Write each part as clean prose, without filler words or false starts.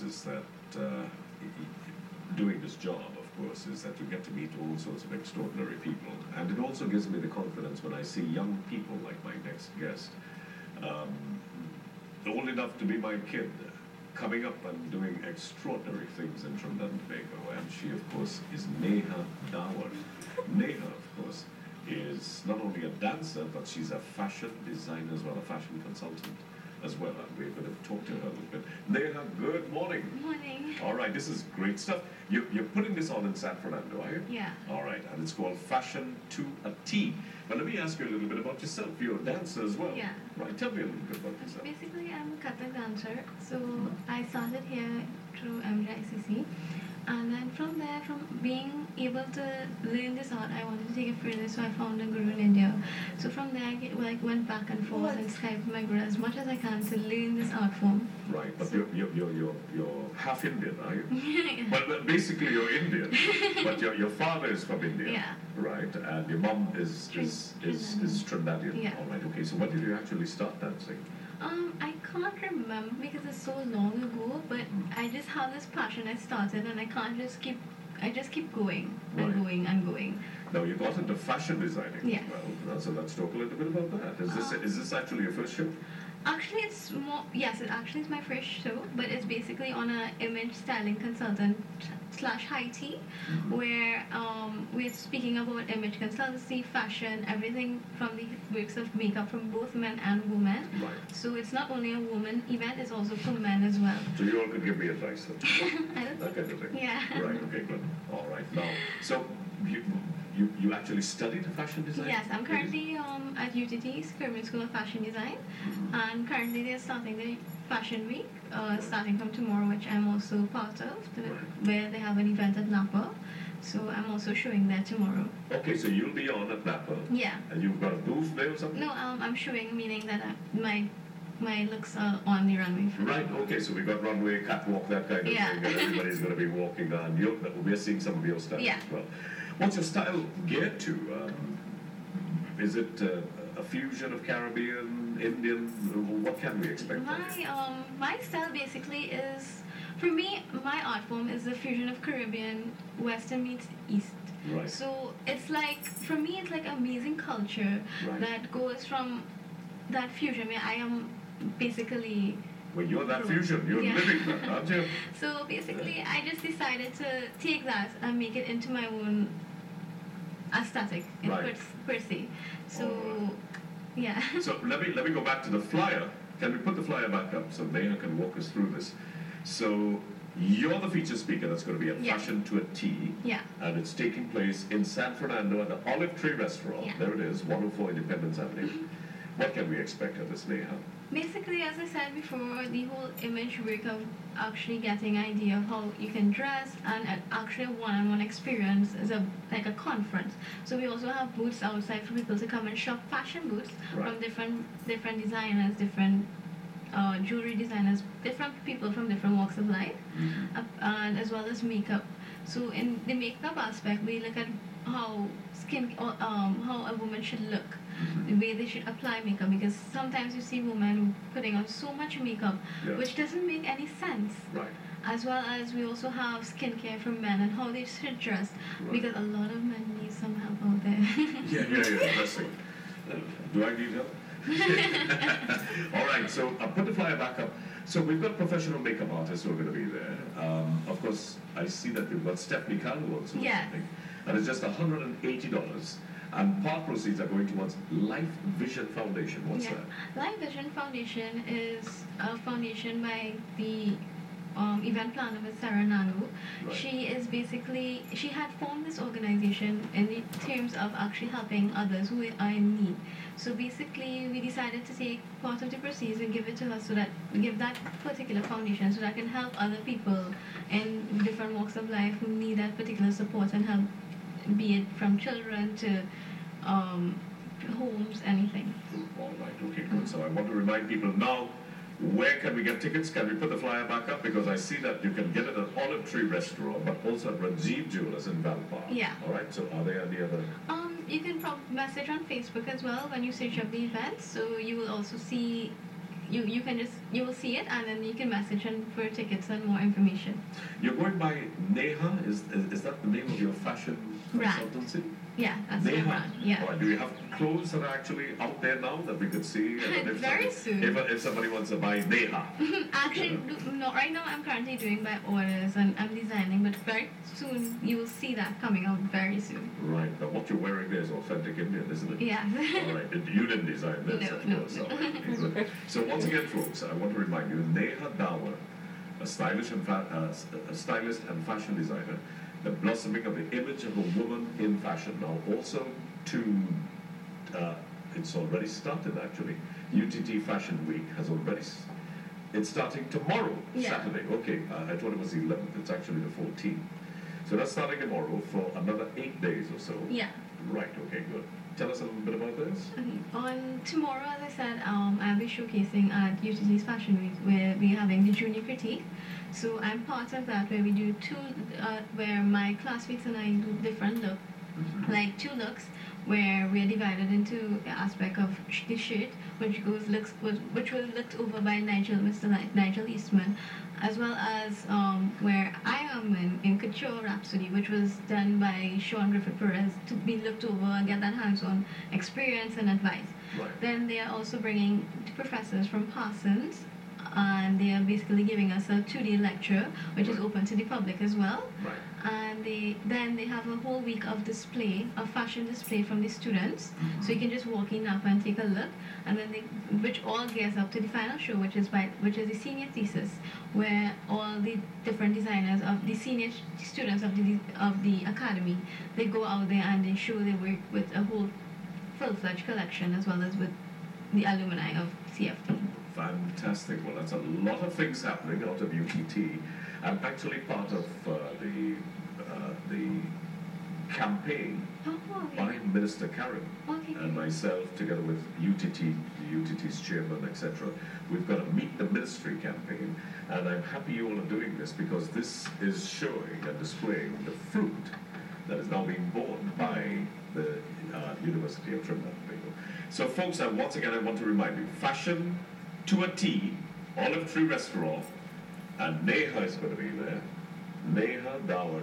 this is that doing this job, of course, is that you get to meet all sorts of extraordinary people. And it also gives me the confidence when I see young people like my next guest, um, old enough to be my kid, coming up and doing extraordinary things in Trinidad and Tobago. And she, of course, is Neha Dawar. Neha, of course, is not only a dancer, but she's a fashion designer as well, a fashion consultant as well. And we're going to talk to her a little bit. Neha, good morning. Good morning. All right, this is great stuff. You're putting this on in San Fernando, are you? Yeah. All right, and it's called Fashion to a T. But let me ask you a little bit about yourself. You're a dancer as well. Yeah. Right, tell me a little bit about yourself. Basically, I'm a Kathak dancer. So I started here through MJICC. And then from there, from being able to learn this art, I wanted to take it further, so I found a guru in India. So from there, I went back and forth and Skyped with my guru as much as I can to learn this art form. Right, but so, you're half Indian, are you? Yeah. Well, basically you're Indian, but your father is from India. Yeah. Right, and your mom is Trinidadian. Yeah. All right, okay. So when did you actually start dancing? I can't remember because it's so long ago, but I just have this passion I started and I just keep going and Right. going and going. Now you got into fashion designing Yes. as well. So let's talk a little bit about that. Is this actually your first show? Actually, it's more, yes, it actually is my first show, but it's basically on a image styling consultant slash high tea, where we're speaking about image consultancy, fashion, everything from the works of makeup from both men and women. Right. So it's not only a woman event, it's also for men as well. So you all could give me advice then. I don't That kind of thing. Yeah. Right, okay, good. All right. Now, so you actually studied fashion design? Yes, I'm currently at UTT, Skirman School of Fashion Design, and currently they're starting the Fashion Week, starting from tomorrow, which I'm also part of, where they have an event at Napa. So I'm also showing there tomorrow. Okay, so you'll be on at Napa. Yeah. And you've got a booth there or something? No, I'm showing, meaning that my looks are on the runway for Right, okay, so we got runway, catwalk, that kind of Yeah. thing, and everybody's going to be walking on. We're seeing some of your style Yeah. as well. What's your style geared to? Is it a fusion of Caribbean, Indian? What can we expect? My style basically is, for me, my art form is the fusion of Caribbean, Western meets East. Right. So it's like, for me, it's like amazing culture Right. that goes from that fusion where I am basically. Well, you're that fusion. You're Yeah. living that, aren't you? So basically, I just decided to take that and make it into my own aesthetic in Right. per se. So, Alright. yeah. So let me go back to the flyer. Can we put the flyer back up so Neha can walk us through this? So you're the featured speaker that's going to be at Yeah. Fashion to a T. Yeah. And it's taking place in San Fernando at the Olive Tree Restaurant. Yeah. There it is, 104 Independence Avenue. What can we expect of this, Neha? Basically, as I said before, the whole image work of actually getting an idea of how you can dress and actually a one-on-one experience is like a conference. So we also have booths outside for people to come and shop, fashion booths Right. from different designers, different jewelry designers, different people from different walks of life, and as well as makeup. So in the makeup aspect, we look at how how a woman should look, the way they should apply makeup, because sometimes you see women putting on so much makeup, Yeah. which doesn't make any sense. Right. As well as we also have skincare for men and how they should dress, Right. because a lot of men need some help out there. Yeah, blessing. Do I need help? All right, so I'll put the flyer back up. So we've got professional makeup artists who are going to be there. Of course, I see that we've got Stephanie Calvo also. Yes. And it's just $180. And part proceeds are going towards Life Vision Foundation. What's that? Life Vision Foundation is a foundation by the event planner with Sarah Nanu. Right. She had formed this organization in the terms of actually helping others who are in need. So basically, we decided to take part of the proceeds and give it to her give that particular foundation so that can help other people in different walks of life who need that particular support and help, be it from children to homes, anything. All right, okay, good. So I want to remind people now, where can we get tickets? Can we put the flyer back up? Because I see that you can get it at Olive Tree Restaurant, but also at Rajiv Jewelers in Valpark. Yeah. All right, so are there any other? You can message on Facebook as well when you search up the event, so you will also see you can just, you will see it, and then you can message and for tickets and more information. You're going by Neha? Is that the name of your fashion Brand. consultancy? Yeah, that's Neha? my brand. Yeah. All right, do you have clothes that are actually out there now that we could see? And Very soon. If somebody wants to buy Neha. Actually, no, right now I'm currently doing by orders and I'm designing, but very soon you will see that coming out very soon. Right, but what you're wearing there is authentic Indian, isn't it? Yeah. All right, you didn't design this, No, of no, course. no. All right, good. So once again, folks, I want to remind you, Neha Dawar, a stylist and fashion designer, the blossoming of the image of a woman in fashion. Now, also it's already started actually. UTT Fashion Week has already. It's starting tomorrow, Yeah. Saturday. Okay, I thought it was the 11th. It's actually the 14th. So that's starting tomorrow for another 8 days or so. Yeah. Right. Okay. Good. Tell us a little bit about this. On tomorrow, as I said, I'll be showcasing at UTT's Fashion Week where we're having the junior critique. So I'm part of that where we do where my classmates and I do different looks, like 2 looks, where we are divided into the aspect of the shirt, which was looked over by Mr. Nigel Eastman, as well as where I am in Couture Rhapsody, which was done by Sean Griffith Perez to be looked over and get that hands-on experience and advice. Right. Then they are also bringing professors from Parsons, and they are basically giving us a 2-day lecture, which is open to the public as well. Right. And then they have a whole week of display, a fashion display from the students. So you can just walk in up and take a look, and then which all gears up to the final show, which is the senior thesis, where all the different designers of the senior students of the academy, they go out there and they show their work with a whole full-fledged collection, as well as with the alumni of CFT. Fantastic. Well, that's a lot of things happening out of UTT. I'm actually part of the campaign by Minister Karen and myself, together with UTT's chairman, etc. We've got a Meet the Ministry campaign, and I'm happy you all are doing this because this is showing and displaying the fruit that is now being borne by the University of Trinidad and Tobago. So, folks, once again, I want to remind you, fashion to a T, Olive Tree Restaurant, and Neha is going to be there. Neha Dawar,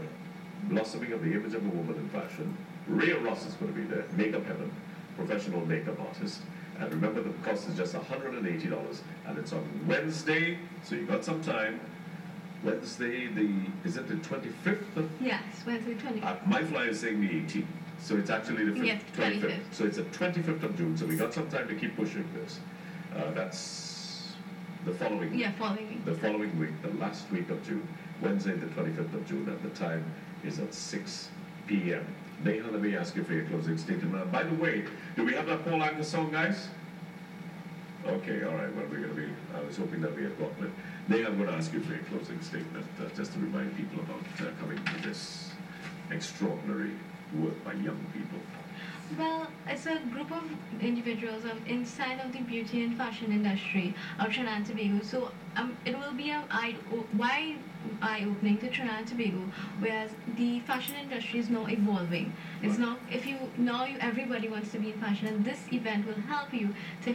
blossoming of the image of a woman in fashion. Rhea Ross is going to be there, Makeup Heaven, professional makeup artist. And remember, the cost is just $180, and it's on Wednesday, so you got some time. Wednesday, is it the 25th? Yes, Wednesday 25th. My flyer is saying the 18th, so it's actually the 25th. So it's the 25th of June, so we got some time to keep pushing this. That's the following week. Yeah, following week. The following week, the last week of June, Wednesday the 25th of June, and the time is at 6 p.m. Neha, let me ask you for your closing statement. By the way, do we have that Paul Anka song, guys? Okay, all right, well, we're going to be, I was hoping that we had gotten it. Neha, I'm going to ask you for your closing statement, just to remind people about coming to this extraordinary work by young people. Well, it's a group of individuals inside of the beauty and fashion industry of Trinidad and Tobago. So it will be a wide eye-opening to Trinidad and Tobago, whereas the fashion industry is now evolving. It's not, everybody wants to be in fashion, and this event will help you to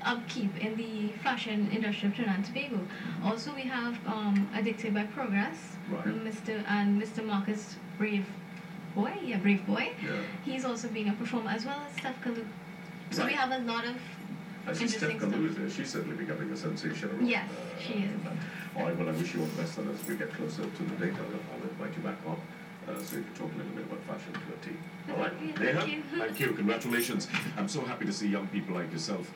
upkeep in the fashion industry of Trinidad and Tobago. Also, we have Addicted by Progress, Right. Mr. Marcus Brave Boy. Yeah. He's also being a performer, as well as Steph Kalu. So Right. we have a lot of I see Steph interesting Kalu is stuff. there. She's certainly becoming a sensation. Yes, she is. All right, well, I wish you all the best, and as we get closer to the date, I'll invite you back on so you can talk a little bit about fashion to a T. All right, Okay, Neha? thank you. Thank you. Congratulations. I'm so happy to see young people like yourself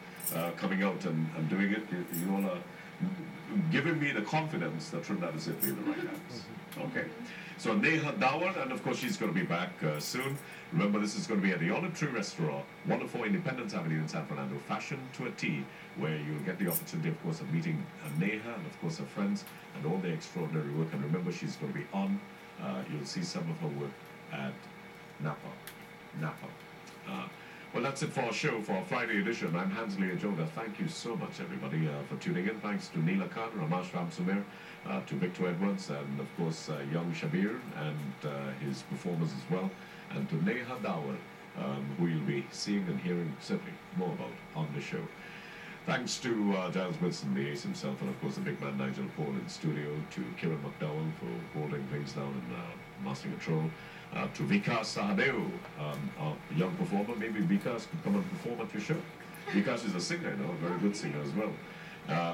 coming out and doing it. You all are giving me the confidence that Trinidad is in the right hands. Okay. So Neha Dawar, and of course she's going to be back soon. Remember, this is going to be at the Olive Tree Restaurant, 104 Independence Avenue in San Fernando. Fashion to a T, where you'll get the opportunity, of course, of meeting Neha and, of course, her friends and all the extraordinary work. And remember, she's going to be on. You'll see some of her work at Napa. Well, that's it for our show, for our Friday edition. I'm Hansley Ajoda. Thank you so much, everybody, for tuning in. Thanks to Neela Khan, Ramash Ramsumir, to Victor Edwards, and, of course, young Shabir and his performers as well, and to Neha Dawar, who you'll be seeing and hearing certainly more about on the show. Thanks to Giles Wilson, the ace himself, and of course the big man Nigel Paul in studio, to Kieran McDowell for holding things down and mastering control, to Vikas Sahadeo, a young performer. Maybe Vikas could come and perform at your show. Vikas is a singer, you know, a very good singer as well.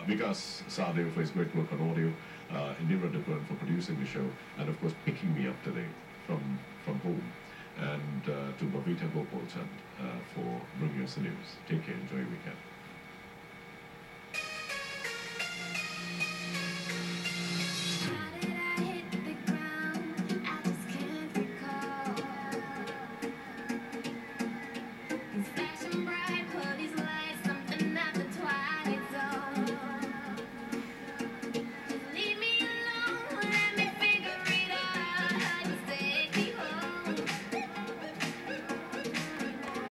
Vikas Sahadeo for his great work on audio, Indira Dipran for producing the show, and of course picking me up today from home, and to Bhavita Gopalchand for bringing us the news. Take care, enjoy your weekend.